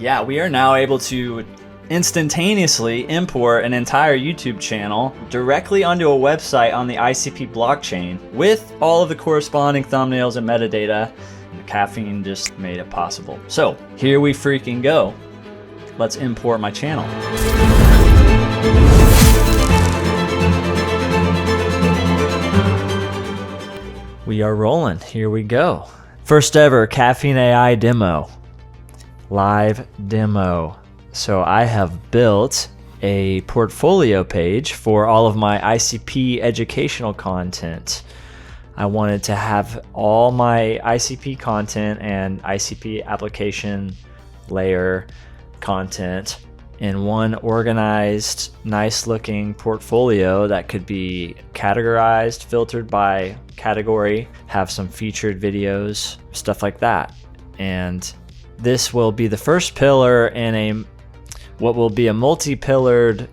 Yeah, we are now able to instantaneously import an entire YouTube channel directly onto a website on the ICP blockchain with all of the corresponding thumbnails and metadata. Caffeine just made it possible. So here we freaking go. Let's import my channel. We are rolling. Here we go. First ever Caffeine.ai demo. Live demo. So I have built a portfolio page for all of my ICP educational content. I wanted to have all my ICP content and ICP application layer content in one organized, nice looking portfolio that could be categorized, filtered by category, have some featured videos, stuff like that. And this will be the first pillar in what will be a multi-pillared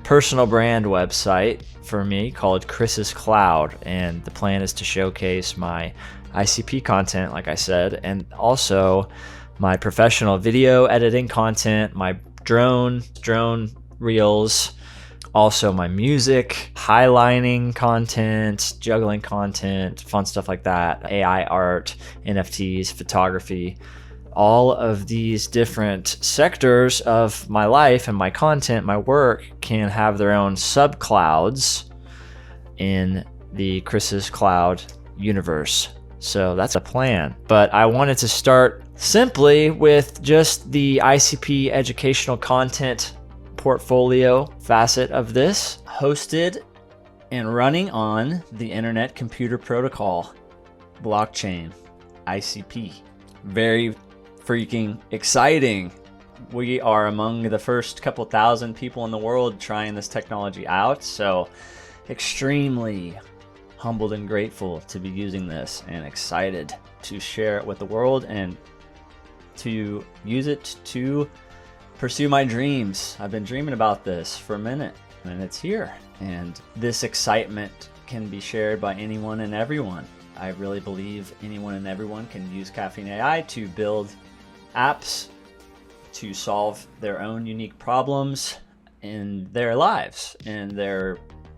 personal brand website for me called Chris's Cloud. And the plan is to showcase my ICP content, like I said, and also my professional video editing content, my drone reels, also my music, highlining content, juggling content, fun stuff like that, AI art, NFTs, photography. All of these different sectors of my life and my content, my work, can have their own subclouds in the Chris's Cloud universe. So that's a plan. But I wanted to start simply with just the ICP educational content portfolio facet of this, hosted and running on the Internet Computer Protocol blockchain, ICP. Very freaking exciting. We are among the first couple thousand people in the world trying this technology out, so extremely humbled and grateful to be using this and excited to share it with the world and to use it to pursue my dreams. I've been dreaming about this for a minute and it's here. And this excitement can be shared by anyone and everyone. I really believe anyone and everyone can use Caffeine.ai to build apps to solve their own unique problems in their lives, and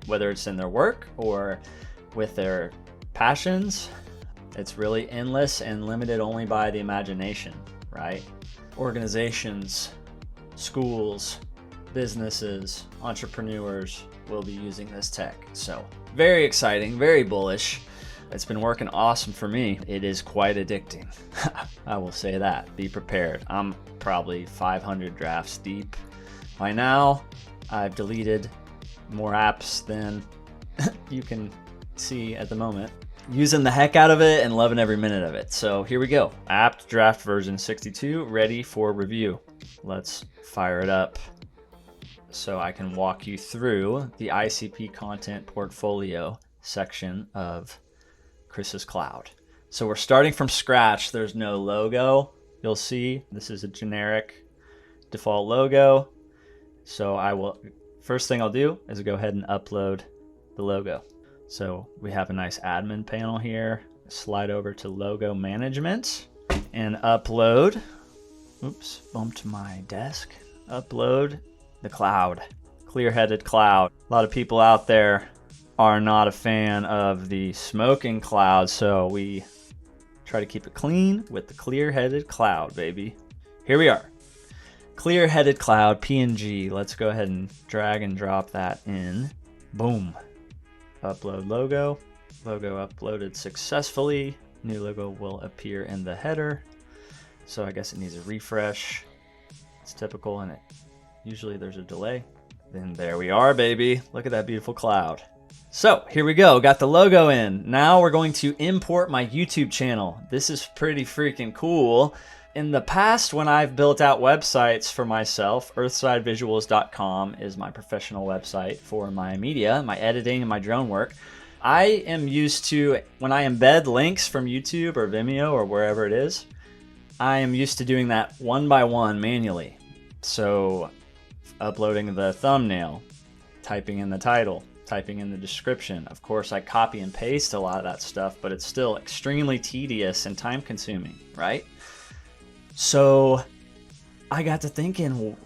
whether it's in their work or with their passions. It's really endless and limited only by the imagination, right? Organizations, schools, businesses, entrepreneurs will be using this tech. So very exciting, very bullish. It's been working awesome for me. It is quite addicting. I will say that. Be prepared. I'm probably 500 drafts deep. By now, I've deleted more apps than you can see at the moment. Using the heck out of it and loving every minute of it. So here we go. Apt draft version 62 ready for review. Let's fire it up so I can walk you through the ICP content portfolio section of Chris's Cloud. So we're starting from scratch. There's no logo. You'll see this is a generic default logo. So first thing I'll do is go ahead and upload the logo. So we have a nice admin panel here. Slide over to logo management and upload. Oops, bumped my desk. Upload the cloud, clear-headed cloud. A lot of people out there are not a fan of the smoking cloud, so we try to keep it clean with the clear-headed cloud, baby. Here we are. Clear-headed cloud, PNG. Let's go ahead and drag and drop that in. Boom. Upload logo. Logo uploaded successfully. New logo will appear in the header. So I guess it needs a refresh. It's typical, and usually there's a delay. Then there we are, baby. Look at that beautiful cloud. So here we go. Got the logo in. Now we're going to import my YouTube channel. This is pretty freaking cool. In the past, when I've built out websites for myself, earthsidevisuals.com is my professional website for my media, my editing, and my drone work. I am used to, when I embed links from YouTube or Vimeo or wherever it is, I am used to doing that one by one manually. So uploading the thumbnail, typing in the title, typing in the description. Of course, I copy and paste a lot of that stuff, but it's still extremely tedious and time consuming, right? So I got to thinking,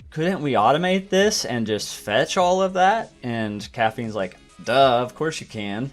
couldn't we automate this and just fetch all of that? And Caffeine's like, duh, of course you can.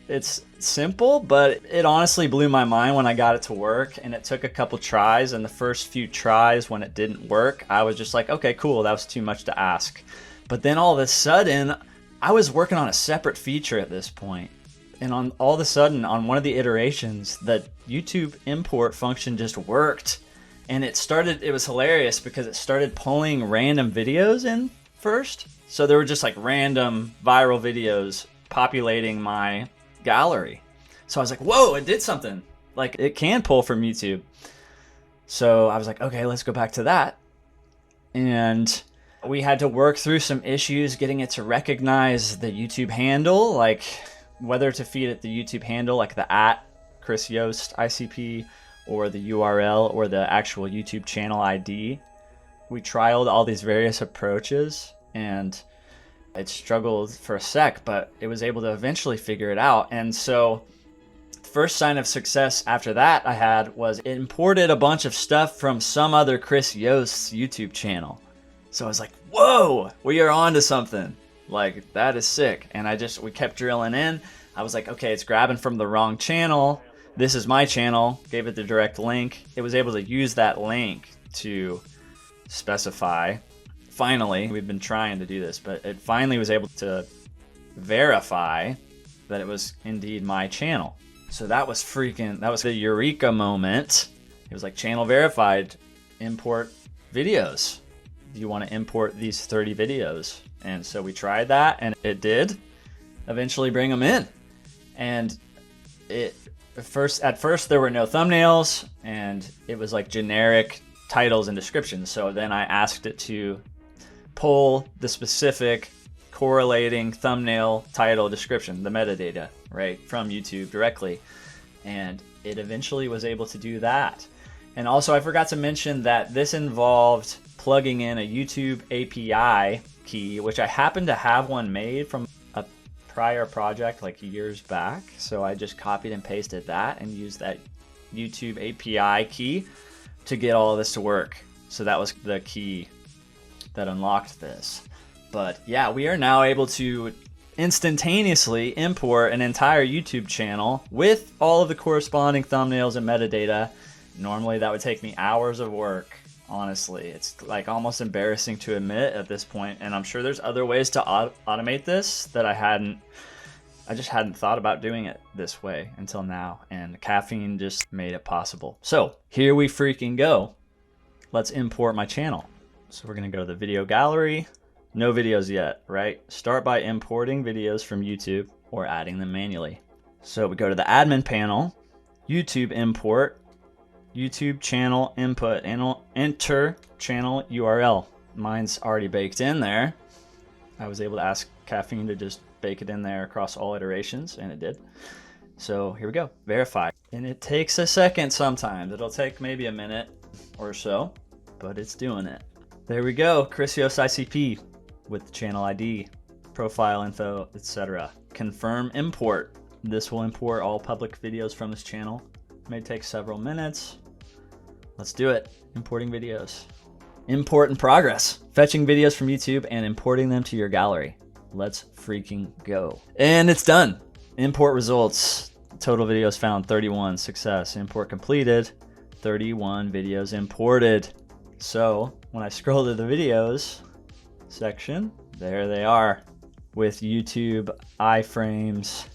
It's simple, but it honestly blew my mind when I got it to work, and it took a couple tries, and the first few tries when it didn't work, I was just like, okay, cool, that was too much to ask. But then all of a sudden, I was working on a separate feature at this point, and all of a sudden, on one of the iterations, the YouTube import function just worked. And it was hilarious because it started pulling random videos in first. So there were just like random viral videos populating my gallery. So I was like, whoa, it did something. Like, it can pull from YouTube. So I was like, okay, let's go back to that. And we had to work through some issues getting it to recognize the YouTube handle, like whether to feed it the YouTube handle, like the @Yost ICP, or the URL, or the actual YouTube channel ID. We trialed all these various approaches, and it struggled for a sec, but it was able to eventually figure it out. And so the first sign of success after that I had was it imported a bunch of stuff from some other Chris Yost's YouTube channel. So I was like, whoa, we are on to something. Like, that is sick. And we kept drilling in. I was like, okay, it's grabbing from the wrong channel. This is my channel, gave it the direct link. It was able to use that link to specify. Finally, we've been trying to do this, but it finally was able to verify that it was indeed my channel. So that was the Eureka moment. It was like, channel verified, import videos. Do you want to import these 30 videos? And so we tried that, and it did eventually bring them in. And at first there were no thumbnails, and it was like generic titles and descriptions. So then I asked it to pull the specific correlating thumbnail, title, description, the metadata, right, from YouTube directly. And it eventually was able to do that. And also, I forgot to mention that this involved plugging in a YouTube API key, which I happen to have one made from a prior project like years back. So I just copied and pasted that and used that YouTube API key to get all of this to work. So that was the key that unlocked this. But yeah, we are now able to instantaneously import an entire YouTube channel with all of the corresponding thumbnails and metadata. Normally that would take me hours of work. Honestly, it's like almost embarrassing to admit at this point, and I'm sure there's other ways to automate this that I just hadn't thought about doing it this way until now, and Caffeine just made it possible. So here we freaking go. Let's import my channel. So we're gonna go to the video gallery. No videos yet, right? Start by importing videos from YouTube or adding them manually. So we go to the admin panel, YouTube import, YouTube channel input, and enter channel URL. Mine's already baked in there. I was able to ask Caffeine to just bake it in there across all iterations, and it did. So here we go, verify. And it takes a second sometimes. It'll take maybe a minute or so, but it's doing it. There we go, Chris Yost ICP with the channel ID, profile info, etc. Confirm import. This will import all public videos from this channel. May take several minutes. Let's do it. Importing videos. Import in progress. Fetching videos from YouTube and importing them to your gallery. Let's freaking go. And it's done. Import results. Total videos found 31. Success. Import completed. 31 videos imported. So when I scroll to the videos section, there they are with YouTube iframes.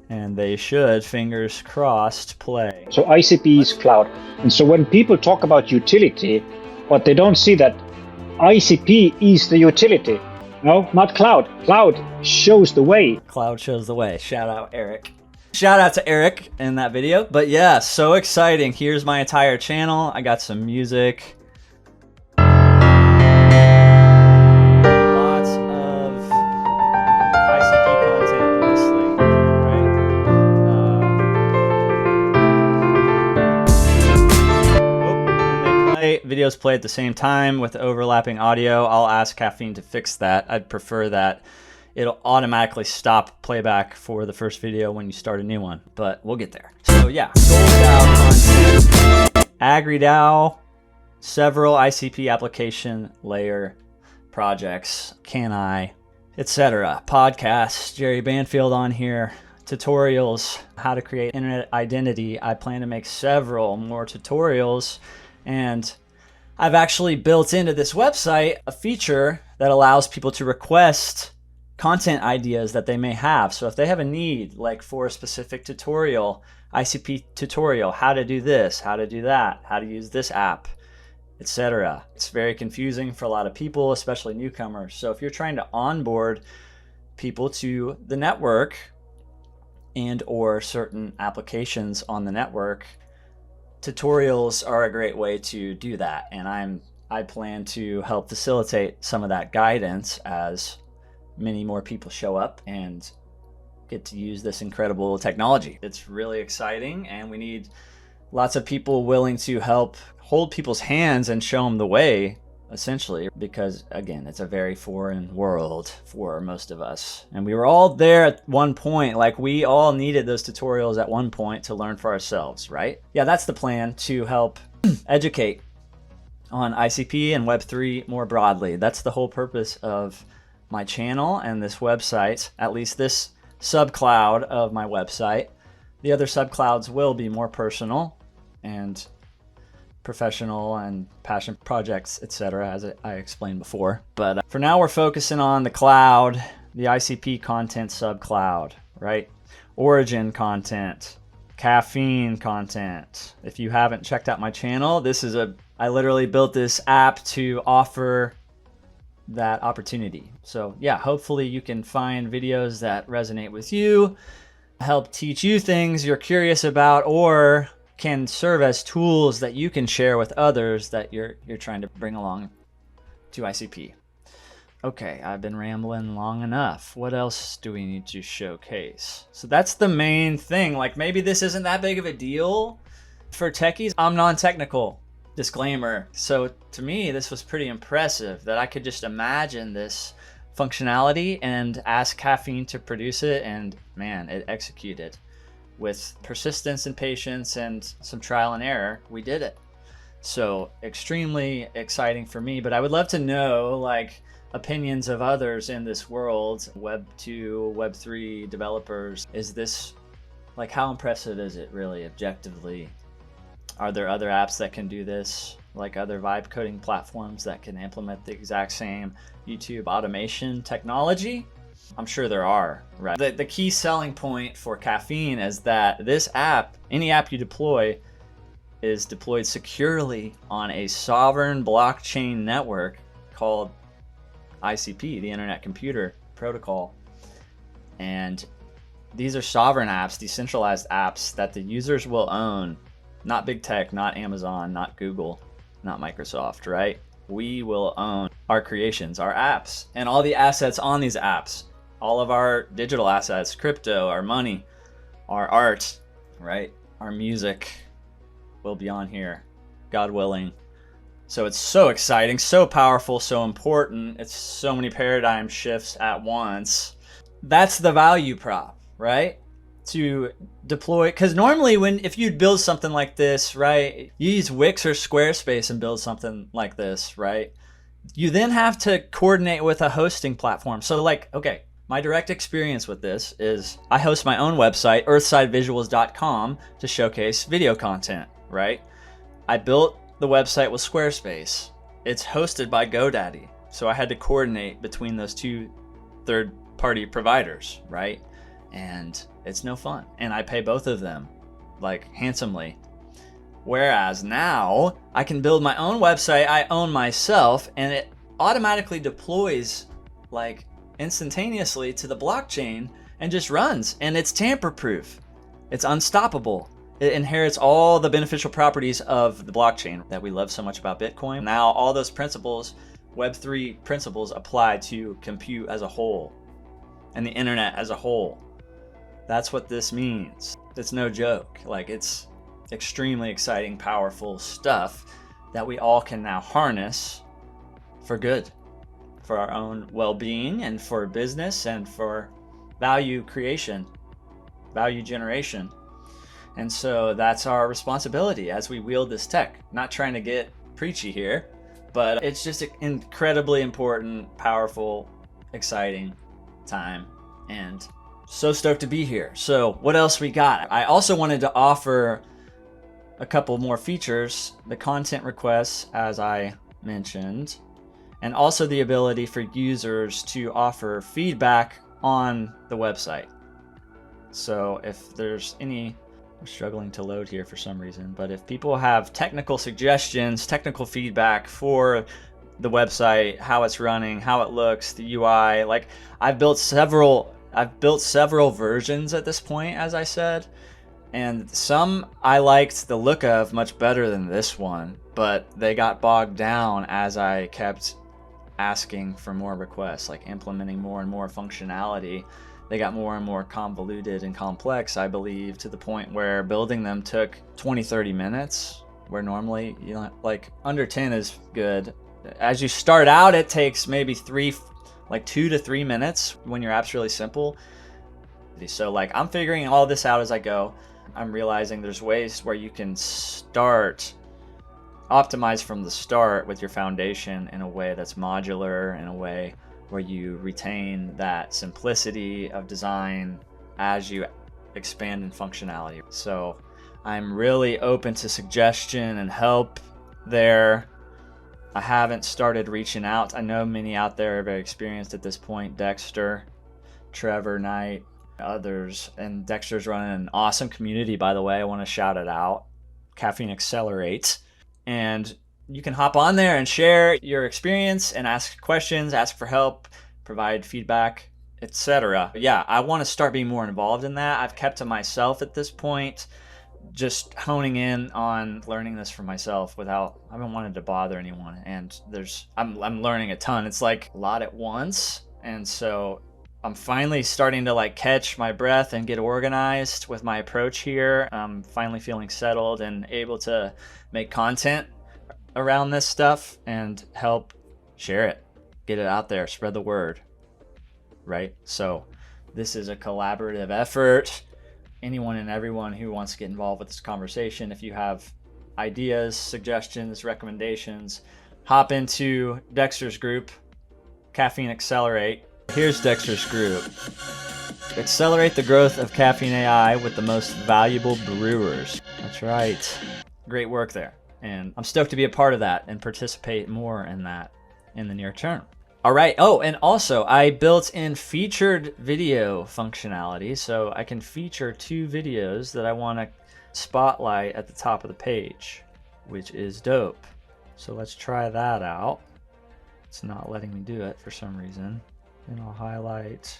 And they should, fingers crossed, play. So ICP is cloud. And so when people talk about utility, but they don't see that ICP is the utility. No, not cloud. Cloud shows the way. Cloud shows the way. Shout out Eric. Shout out to Eric in that video. But yeah, so exciting. Here's my entire channel. I got some music. Videos play at the same time with overlapping audio. I'll ask Caffeine to fix that. I'd prefer that it'll automatically stop playback for the first video when you start a new one, but we'll get there. So yeah, GoldDAO content, AgriDAO, several ICP application layer projects, CAN-I, etc. Podcasts, Jerry Banfield on here, tutorials, how to create internet identity. I plan to make several more tutorials, and I've actually built into this website a feature that allows people to request content ideas that they may have. So if they have a need, like for a specific tutorial, ICP tutorial, how to do this, how to do that, how to use this app, etc. It's very confusing for a lot of people, especially newcomers. So if you're trying to onboard people to the network and or certain applications on the network, tutorials are a great way to do that. And I plan to help facilitate some of that guidance as many more people show up and get to use this incredible technology. It's really exciting, and we need lots of people willing to help hold people's hands and show them the way, essentially, because again, it's a very foreign world for most of us. And we were all there at one point, like we all needed those tutorials at one point to learn for ourselves, right? Yeah, that's the plan, to help educate on ICP and Web3 more broadly. That's the whole purpose of my channel and this website, at least this subcloud of my website. The other subclouds will be more personal and professional and passion projects, etc., as I explained before. But for now, we're focusing on the cloud, the ICP content subcloud, right? Origin content, caffeine content. If you haven't checked out my channel, I literally built this app to offer that opportunity. So yeah, hopefully you can find videos that resonate with you, help teach you things you're curious about, or can serve as tools that you can share with others that you're trying to bring along to ICP. Okay, I've been rambling long enough. What else do we need to showcase? So that's the main thing. Like, maybe this isn't that big of a deal for techies. I'm non-technical, disclaimer. So to me, this was pretty impressive that I could just imagine this functionality and ask Caffeine to produce it, and man, it executed. With persistence and patience and some trial and error, we did it. So extremely exciting for me, but I would love to know, like, opinions of others in this world, Web 2, Web 3 developers. Is this, like, how impressive is it really objectively? Are there other apps that can do this, like other vibe coding platforms that can implement the exact same YouTube automation technology? I'm sure there are, right? The key selling point for Caffeine is that this app, any app you deploy, is deployed securely on a sovereign blockchain network called ICP, the Internet Computer Protocol. And these are sovereign apps, decentralized apps that the users will own. Not big tech, not Amazon, not Google, not Microsoft, right? We will own our creations, our apps, and all the assets on these apps. All of our digital assets, crypto, our money, our art, right? Our music will be on here, God willing. So it's so exciting, so powerful, so important. It's so many paradigm shifts at once. That's the value prop, right? To deploy, because normally if you'd build something like this, right, you use Wix or Squarespace and build something like this, right? You then have to coordinate with a hosting platform. So like, okay, my direct experience with this is I host my own website, earthsidevisuals.com, to showcase video content, right? I built the website with Squarespace. It's hosted by GoDaddy. So I had to coordinate between those two third-party providers, right? And it's no fun. And I pay both of them, like, handsomely. Whereas now I can build my own website, I own myself, and it automatically deploys, like, instantaneously to the blockchain and just runs. And it's tamper-proof. It's unstoppable. It inherits all the beneficial properties of the blockchain that we love so much about Bitcoin. Now all those principles, Web3 principles, apply to compute as a whole and the internet as a whole. That's what this means. It's no joke. Like, it's extremely exciting, powerful stuff that we all can now harness for good, for our own well-being, and for business, and for value creation, value generation. And so that's our responsibility as we wield this tech, not trying to get preachy here, but it's just an incredibly important, powerful, exciting time, and so stoked to be here. So what else we got? I also wanted to offer a couple more features, the content requests, as I mentioned, and also the ability for users to offer feedback on the website. So if there's any, I'm struggling to load here for some reason, but if people have technical suggestions, technical feedback for the website, how it's running, how it looks, the UI, like I've built several versions at this point, as I said, and some I liked the look of much better than this one, but they got bogged down as I kept asking for more requests, like implementing more and more functionality. They got more and more convoluted and complex, I believe, to the point where building them took 20-30 minutes, where normally, you know, like under 10 is good. As you start out, it takes maybe 2 to 3 minutes when your app's really simple. So like I'm figuring all this out as I go. I'm realizing there's ways where you can optimize from the start with your foundation in a way that's modular, in a way where you retain that simplicity of design as you expand in functionality. So I'm really open to suggestion and help there. I haven't started reaching out. I know many out there are very experienced at this point. Dexter, Trevor Knight, others. And Dexter's running an awesome community, by the way. I want to shout it out. Caffeine Accelerate. And you can hop on there and share your experience and ask questions, ask for help, provide feedback, etc. Yeah, I want to start being more involved in that. I've kept to myself at this point, just honing in on learning this for myself I haven't wanted to bother anyone. And I'm learning a ton. It's like a lot at once. And so I'm finally starting to like catch my breath and get organized with my approach here. I'm finally feeling settled and able to make content around this stuff and help share it, get it out there, spread the word, right? So this is a collaborative effort. Anyone and everyone who wants to get involved with this conversation, if you have ideas, suggestions, recommendations, hop into Dexter's group, Caffeine Accelerate. Here's Dexter's group. Accelerate the growth of Caffeine AI with the most valuable brewers. That's right. Great work there. And I'm stoked to be a part of that and participate more in that in the near term. All right. Oh, and also I built in featured video functionality, so I can feature 2 videos that I want to spotlight at the top of the page, which is dope. So let's try that out. It's not letting me do it for some reason. And I'll highlight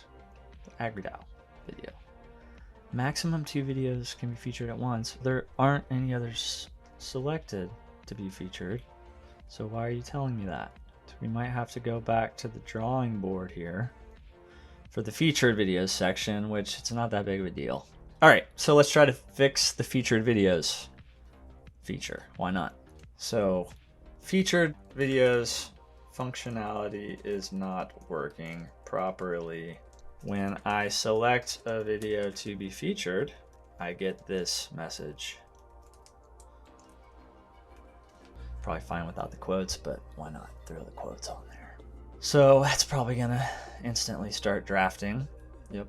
the AgriDAO video. Maximum 2 videos can be featured at once. There aren't any others selected to be featured, so why are you telling me that? We might have to go back to the drawing board here for the featured videos section, which it's not that big of a deal. All right, so let's try to fix the featured videos feature. Why not? So featured videos functionality is not working properly. When I select a video to be featured, I get this message. Probably fine without the quotes, but why not throw the quotes on there? So that's probably gonna instantly start drafting. Yep.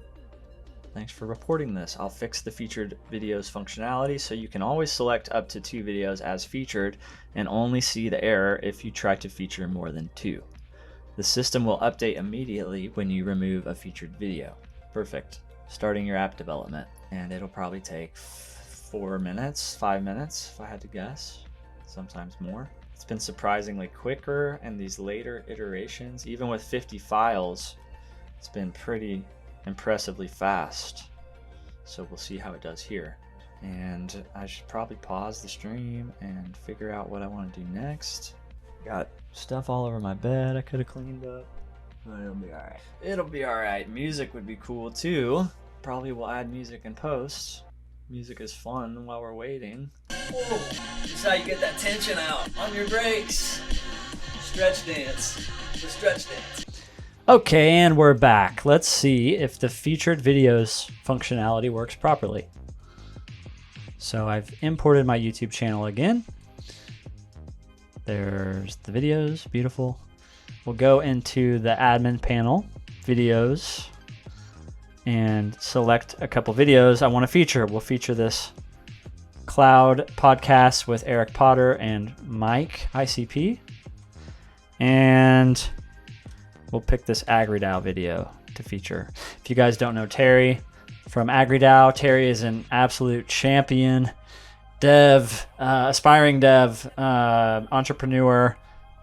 Thanks for reporting this. I'll fix the featured videos functionality so you can always select up to 2 videos as featured and only see the error if you try to feature more than 2. The system will update immediately when you remove a featured video. Perfect. Starting your app development. And it'll probably take 4 minutes, 5 minutes if I had to guess. Sometimes more. It's been surprisingly quicker in these later iterations. Even with 50 files, it's been pretty impressively fast. So we'll see how it does here. And I should probably pause the stream and figure out what I want to do next. Got stuff all over my bed I could have cleaned up, but it'll be alright. It'll be alright. Music would be cool too. Probably will add music in post. Music is fun while we're waiting. Whoa, this is how you get that tension out on your breaks. Stretch dance. The stretch dance. Okay, and we're back. Let's see if the featured videos functionality works properly. So I've imported my YouTube channel again. There's the videos, beautiful. We'll go into the admin panel, videos, and select a couple videos I want to feature. We'll feature this cloud podcast with Eric Potter and Mike ICP. And we'll pick this AgriDAO video to feature. If you guys don't know Terry from AgriDAO, Terry is an absolute champion dev, aspiring dev, entrepreneur,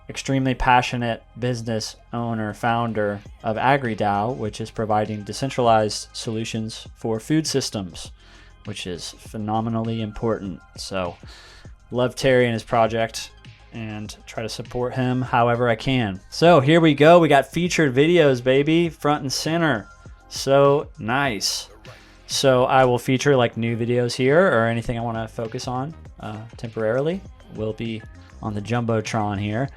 extremely passionate business owner, founder of AgriDAO, which is providing decentralized solutions for food systems, which is phenomenally important. So love Terry and his project and try to support him however I can. So here we go. We got featured videos, baby, front and center. So nice. So I will feature like new videos here, or anything I want to focus on temporarily will be on the Jumbotron here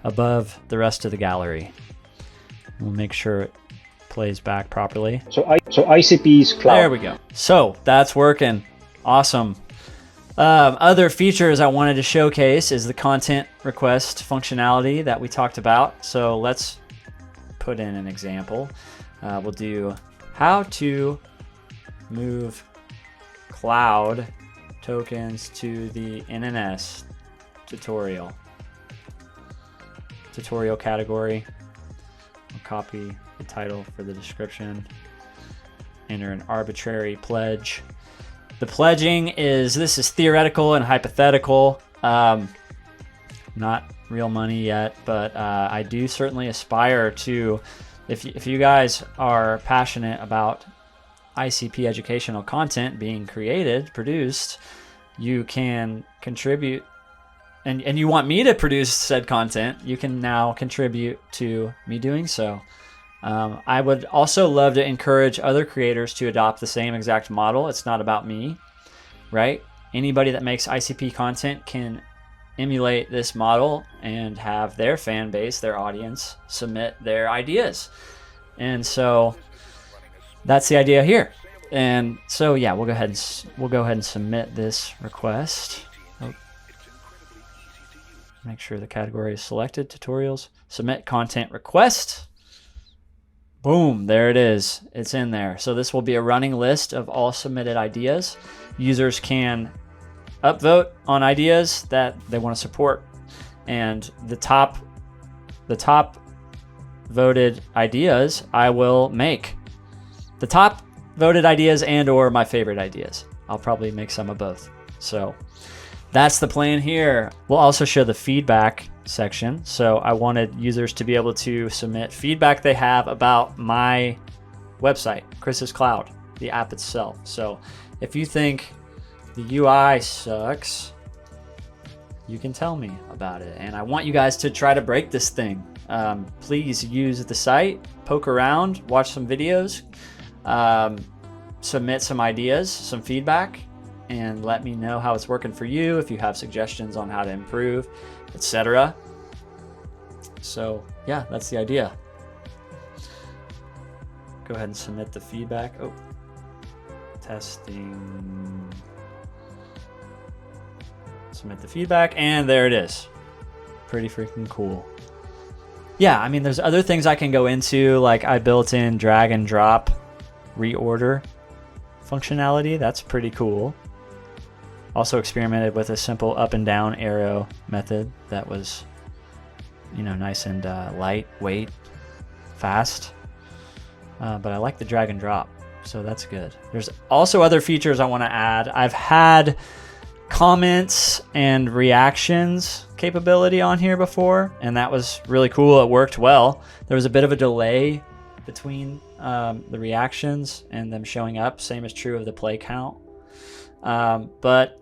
above the rest of the gallery. We'll make sure it plays back properly. So ICP's cloud. There we go. So that's working. Awesome. Other features I wanted to showcase is the content request functionality that we talked about. So let's put in an example. We'll do how to move cloud tokens to the NNS tutorial category. I'll copy the title for the description, enter an arbitrary pledge. The pledging is, this is theoretical and hypothetical, not real money yet, but I do certainly aspire to, if you guys are passionate about ICP educational content being created, produced, you can contribute, and you want me to produce said content, you can now contribute to me doing so. I would also love to encourage other creators to adopt the same exact model. It's not about me, right? Anybody that makes ICP content can emulate this model and have their fan base, their audience, submit their ideas. And so that's the idea here. And so yeah, we'll go ahead and submit this request. Oh. Make sure the category is selected, tutorials, submit content request. Boom, there it is. It's in there. So this will be a running list of all submitted ideas. Users can upvote on ideas that they want to support. And the top voted ideas I will make. The top voted ideas and or my favorite ideas. I'll probably make some of both. So that's the plan here. We'll also show the feedback section. So I wanted users to be able to submit feedback they have about my website, Chris's Cloud, the app itself. So if you think the UI sucks, you can tell me about it. And I want you guys to try to break this thing. Please use the site, poke around, watch some videos, submit some ideas, some feedback, and let me know how it's working for you, if you have suggestions on how to improve, etc. So yeah, that's the idea. Go ahead and submit the feedback. Oh, testing. Submit the feedback, and there it is. Pretty freaking cool. Yeah, I mean, there's other things I can go into, like I built in drag and drop reorder functionality. That's pretty cool. Also experimented with a simple up and down arrow method that was, nice and lightweight, fast. But I like the drag and drop, so that's good. There's also other features I want to add. I've had comments and reactions capability on here before, and that was really cool. It worked well. There was a bit of a delay between the reactions and them showing up. Same is true of the play count. But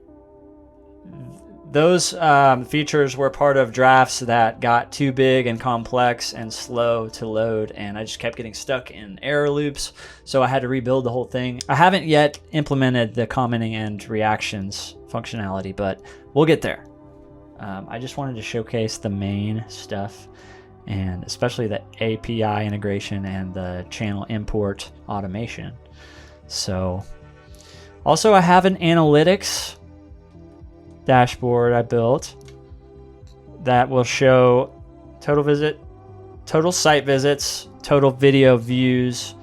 those features were part of drafts that got too big and complex and slow to load, and I just kept getting stuck in error loops, so I had to rebuild the whole thing. I haven't yet implemented the commenting and reactions functionality, but we'll get there. I just wanted to showcase the main stuff, and especially the API integration and the channel import automation. So also I have an analytics dashboard I built that will show total site visits, total video views,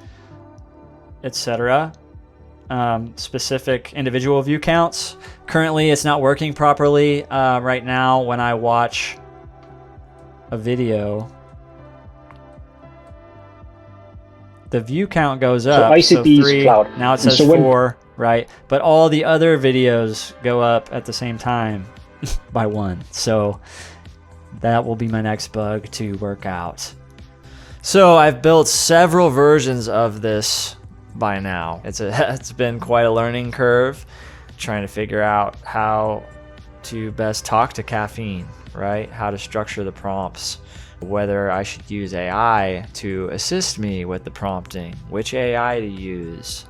etc. Specific individual view counts. Currently, it's not working properly right now. When I watch a video, the view count goes up. So ICP is cloud. Now it says 4, right? But all the other videos go up at the same time by 1. So that will be my next bug to work out. So I've built several versions of this by now. It's been quite a learning curve trying to figure out how to best talk to Caffeine, right? How to structure the prompts, whether I should use AI to assist me with the prompting, which AI to use.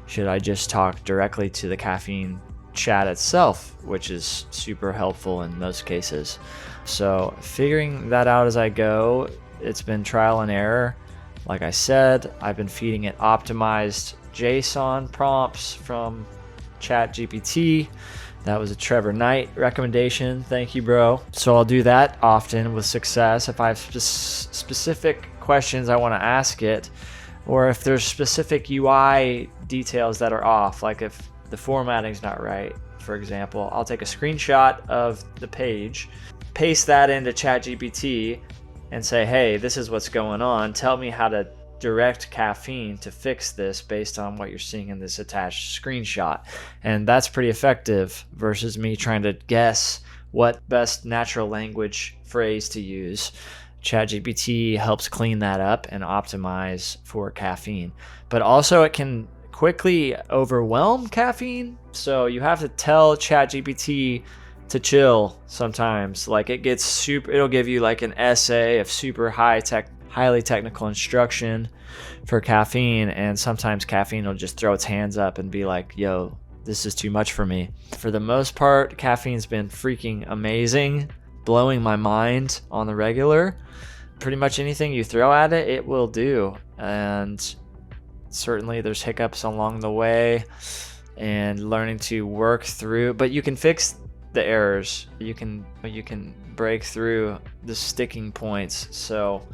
Should I just talk directly to the Caffeine chat itself, which is super helpful in most cases. So figuring that out as I go. It's been trial and error. Like I said, I've been feeding it optimized JSON prompts from ChatGPT. That was a Trevor Knight recommendation. Thank you, bro. So I'll do that often with success. If I have specific questions I want to ask it, or if there's specific UI details that are off, like if the formatting's not right, for example, I'll take a screenshot of the page, paste that into ChatGPT, and say, hey, this is what's going on. Tell me how to direct Caffeine to fix this based on what you're seeing in this attached screenshot. And that's pretty effective versus me trying to guess what best natural language phrase to use. ChatGPT helps clean that up and optimize for Caffeine. But also it can quickly overwhelm Caffeine. So you have to tell ChatGPT to chill sometimes. Like it'll give you like an essay of super highly technical instruction for Caffeine, and sometimes Caffeine will just throw its hands up and be like, yo, this is too much for me. For the most part, Caffeine's been freaking amazing, blowing my mind on the regular. Pretty much anything you throw at it, it will do. And certainly there's hiccups along the way and learning to work through, but you can fix the errors. You can break through the sticking points. So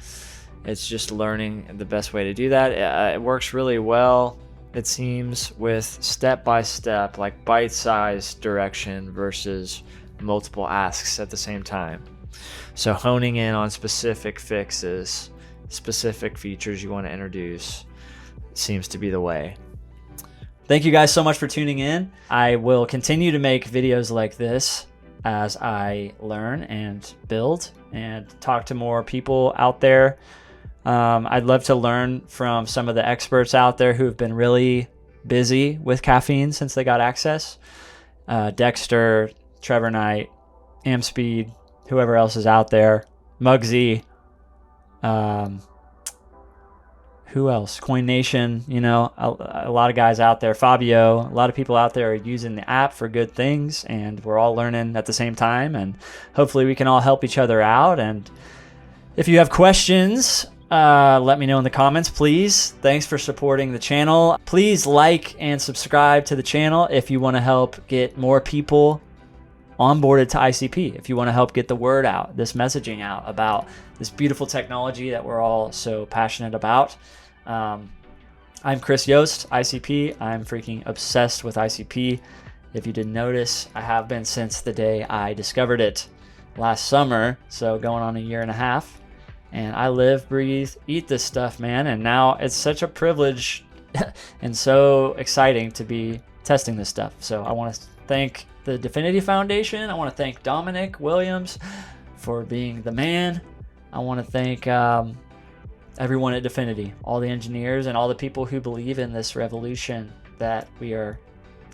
it's just learning the best way to do that. It works really well, it seems, with step-by-step, like bite-sized direction versus multiple asks at the same time. So honing in on specific fixes, specific features you want to introduce seems to be the way. Thank you guys so much for tuning in. I will continue to make videos like this as I learn and build and talk to more people out there. I'd love to learn from some of the experts out there who have been really busy with Caffeine since they got access. Dexter, Trevor Knight, AmSpeed, whoever else is out there, Muggsy, who else? Coin Nation, a lot of guys out there. Fabio, a lot of people out there are using the app for good things, and we're all learning at the same time, and hopefully we can all help each other out. And if you have questions, let me know in the comments, please. Thanks for supporting the channel. Please like and subscribe to the channel if you want to help get more people onboarded to ICP, if you want to help get the word out, this messaging out about this beautiful technology that we're all so passionate about. I'm Chris Yost, ICP. I'm freaking obsessed with ICP. If you didn't notice, I have been since the day I discovered it last summer, so going on a year and a half. And I live, breathe, eat this stuff, man. And now it's such a privilege and so exciting to be testing this stuff. So I want to thank the Dfinity Foundation. I want to thank Dominic Williams for being the man. I want to thank everyone at Dfinity, all the engineers and all the people who believe in this revolution that we are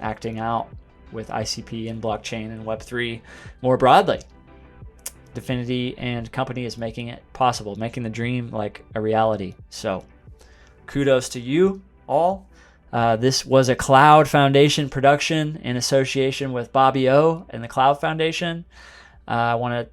acting out with ICP and blockchain and Web3 more broadly. Dfinity and company is making it possible, making the dream like a reality. So kudos to you all. This was a Cloud Foundation production in association with Bobby O and the Cloud Foundation. I want to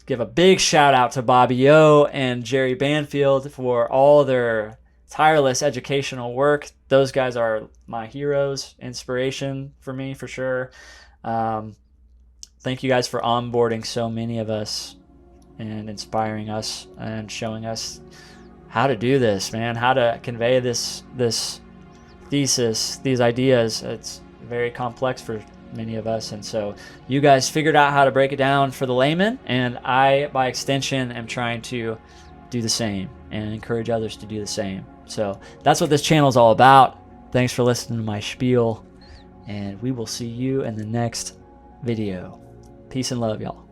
give a big shout out to Bobby O and Jerry Banfield for all their tireless educational work. Those guys are my heroes, inspiration for me for sure. Thank you guys for onboarding so many of us and inspiring us and showing us how to do this, man, how to convey this thesis, these ideas. It's very complex for many of us, and so you guys figured out how to break it down for the layman, and I, by extension, am trying to do the same and encourage others to do the same. So that's what this channel is all about. Thanks for listening to my spiel, and we will see you in the next video. Peace and love, y'all.